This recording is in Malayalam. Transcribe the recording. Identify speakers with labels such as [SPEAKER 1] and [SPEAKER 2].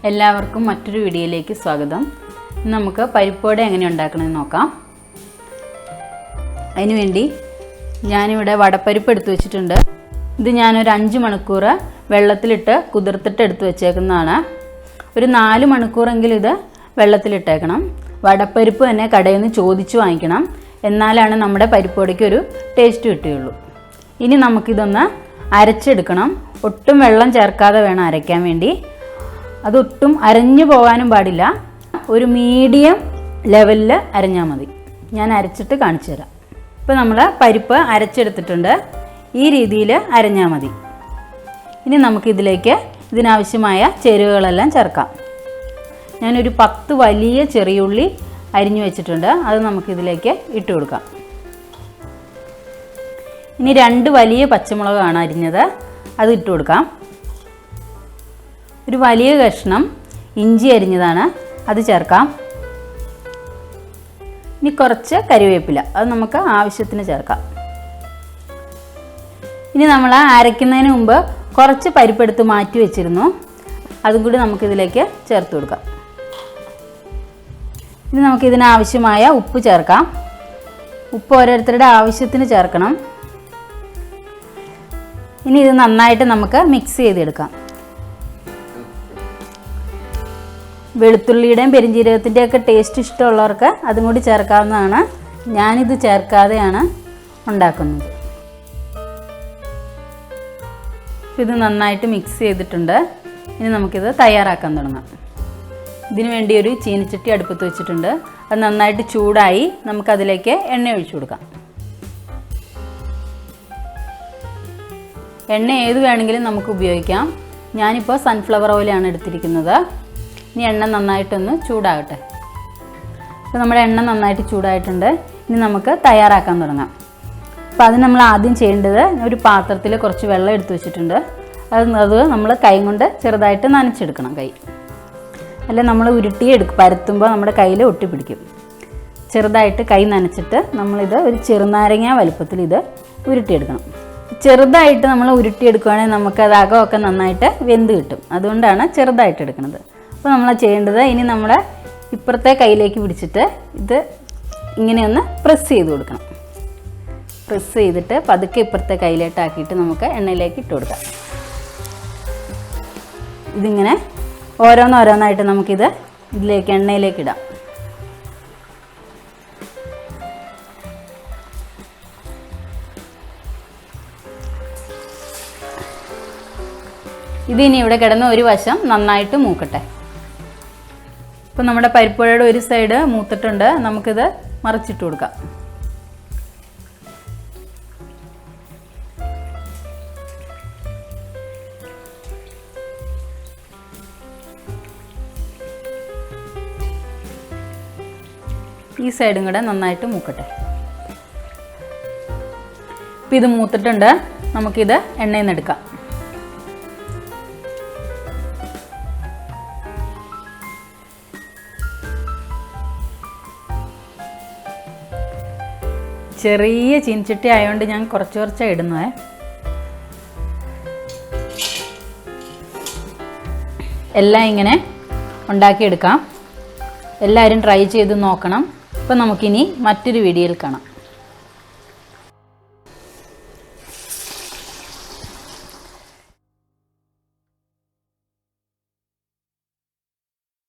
[SPEAKER 1] എല്ലാവർക്കും മറ്റൊരു വീഡിയോയിലേക്ക് സ്വാഗതം. നമുക്ക് പരിപ്പുവട എങ്ങനെ ഉണ്ടാക്കണമെന്ന് നോക്കാം. അതിനുവേണ്ടി ഞാനിവിടെ വടപ്പരിപ്പ് എടുത്തു വെച്ചിട്ടുണ്ട്. ഇത് ഞാനൊരു 5 മണിക്കൂർ വെള്ളത്തിലിട്ട് കുതിർത്തിട്ട് എടുത്തു വെച്ചേക്കുന്നതാണ്. ഒരു 4 മണിക്കൂറെങ്കിലും ഇത് വെള്ളത്തിലിട്ടേക്കണം. വടപ്പരിപ്പ് തന്നെ കടയിൽ നിന്ന് ചോദിച്ച് വാങ്ങിക്കണം. എന്നാലാണ് നമ്മുടെ പരിപ്പുവടയ്ക്ക് ഒരു ടേസ്റ്റ് കിട്ടുകയുള്ളൂ. ഇനി നമുക്കിതൊന്ന് അരച്ചെടുക്കണം. ഒട്ടും വെള്ളം ചേർക്കാതെ വേണം അരയ്ക്കാൻ വേണ്ടി. അതൊട്ടും അരഞ്ഞു പോകാനും പാടില്ല. ഒരു മീഡിയം ലെവലിൽ അരഞ്ഞാൽ മതി. ഞാൻ അരച്ചിട്ട് കാണിച്ചു തരാം. ഇപ്പോൾ നമ്മൾ പരിപ്പ് അരച്ചെടുത്തിട്ടുണ്ട്. ഈ രീതിയിൽ അരഞ്ഞാൽ മതി. ഇനി നമുക്കിതിലേക്ക് ഇതിനാവശ്യമായ ചേരുവകളെല്ലാം ചേർക്കാം. ഞാനൊരു 10 വലിയ ചെറിയുള്ളി അരിഞ്ഞു വെച്ചിട്ടുണ്ട്. അത് നമുക്കിതിലേക്ക് ഇട്ട് കൊടുക്കാം. ഇനി 2 വലിയ പച്ചമുളകാണ് അരിഞ്ഞത്. അത് ഇട്ട് കൊടുക്കാം. ഒരു വലിയ കഷ്ണം ഇഞ്ചി അരിഞ്ഞതാണ്, അത് ചേർക്കാം. ഇനി കുറച്ച് കരിവേപ്പില, അത് നമുക്ക് ആവശ്യത്തിന് ചേർക്കാം. ഇനി നമ്മൾ അരയ്ക്കുന്നതിന് മുമ്പ് കുറച്ച് പരിപ്പെടുത്ത് മാറ്റി വെച്ചിരുന്നു. അതും കൂടി നമുക്കിതിലേക്ക് ചേർത്ത് കൊടുക്കാം. ഇനി നമുക്കിതിനാവശ്യമായ ഉപ്പ് ചേർക്കാം. ഉപ്പ് ഓരോരുത്തരുടെ ആവശ്യത്തിന് ചേർക്കണം. ഇനി ഇത് നന്നായിട്ട് നമുക്ക് മിക്സ് ചെയ്തെടുക്കാം. വെളുത്തുള്ളിയുടെയും പെരിഞ്ജീരകത്തിൻ്റെയൊക്കെ ടേസ്റ്റ് ഇഷ്ടമുള്ളവർക്ക് അതും കൂടി ചേർക്കാവുന്നതാണ്. ഞാനിത് ചേർക്കാതെയാണ് ഉണ്ടാക്കുന്നത്. ഇത് നന്നായിട്ട് മിക്സ് ചെയ്തിട്ടുണ്ട്. ഇനി നമുക്കിത് തയ്യാറാക്കാൻ തുടങ്ങാം. ഇതിനു വേണ്ടി ഒരു ചീനിച്ചട്ടി അടുപ്പത്ത് വെച്ചിട്ടുണ്ട്. അത് നന്നായിട്ട് ചൂടായി. നമുക്കതിലേക്ക് എണ്ണ ഒഴിച്ചു കൊടുക്കാം. എണ്ണ ഏത് വേണമെങ്കിലും നമുക്ക് ഉപയോഗിക്കാം. ഞാനിപ്പോൾ സൺഫ്ലവർ ഓയിലാണ് എടുത്തിരിക്കുന്നത്. ഇനി എണ്ണ നന്നായിട്ടൊന്ന് ചൂടാകട്ടെ. അപ്പോൾ നമ്മുടെ എണ്ണ നന്നായിട്ട് ചൂടായിട്ടുണ്ട്. ഇനി നമുക്ക് തയ്യാറാക്കാൻ തുടങ്ങാം. അപ്പോൾ അതിന് നമ്മൾ ആദ്യം ചെയ്യേണ്ടത്, ഒരു പാത്രത്തിൽ കുറച്ച് വെള്ളം എടുത്തു വെച്ചിട്ടുണ്ട്. അത് നമ്മൾ കൈ കൊണ്ട് ചെറുതായിട്ട് നനച്ചെടുക്കണം. കൈ അല്ല, നമ്മൾ പരത്തുമ്പോൾ നമ്മുടെ കയ്യിൽ ഒട്ടിപ്പിടിക്കും. ചെറുതായിട്ട് കൈ നനച്ചിട്ട് നമ്മളിത് ഒരു ചെറുനാരങ്ങ വലുപ്പത്തിൽ ഇത് ഉരുട്ടിയെടുക്കണം. ചെറുതായിട്ട് നമ്മൾ ഉരുട്ടിയെടുക്കുകയാണെങ്കിൽ നമുക്കത് അകമൊക്കെ നന്നായിട്ട് വെന്ത് കിട്ടും. അതുകൊണ്ടാണ് ചെറുതായിട്ട് എടുക്കുന്നത്. അപ്പോൾ നമ്മൾ ചെയ്യേണ്ടത്, ഇനി നമ്മൾ ഇപ്പുറത്തെ കയ്യിലേക്ക് പിടിച്ചിട്ട് ഇത് ഇങ്ങനെയൊന്ന് പ്രസ് ചെയ്ത് കൊടുക്കണം. പ്രസ് ചെയ്തിട്ട് പതുക്കെ ഇപ്പുറത്തെ കയ്യിലോട്ടാക്കിയിട്ട് നമുക്ക് എണ്ണയിലേക്ക് ഇട്ട് കൊടുക്കാം. ഇതിങ്ങനെ ഓരോന്നോരോന്നായിട്ട് നമുക്കിത് എണ്ണയിലേക്ക് ഇടാം. ഇതിനി ഇവിടെ കിടന്ന് ഒരു വശം നന്നായിട്ട് മൂക്കട്ടെ. ഇപ്പം നമ്മുടെ പരിപ്പുവടയുടെ ഒരു സൈഡ് മൂത്തിട്ടുണ്ട്. നമുക്കിത് മറിച്ചിട്ട് കൊടുക്കാം. ഈ സൈഡും കൂടെ നന്നായിട്ട് മൂക്കട്ടെ. ഇപ്പം ഇത് മൂത്തിട്ടുണ്ട്. നമുക്കിത് എണ്ണയിൽ നിന്ന് എടുക്കാം. ചെറിയ ചീനിച്ചട്ടി ആയതുകൊണ്ട് ഞാൻ കുറച്ചാണ് ഇടുന്നത്. എല്ലാം ഇങ്ങനെ ഉണ്ടാക്കിയെടുക്കാം. എല്ലാവരും ട്രൈ ചെയ്ത് നോക്കണം. അപ്പോൾ നമുക്കിനി മറ്റൊരു വീഡിയോയിൽ കാണാം.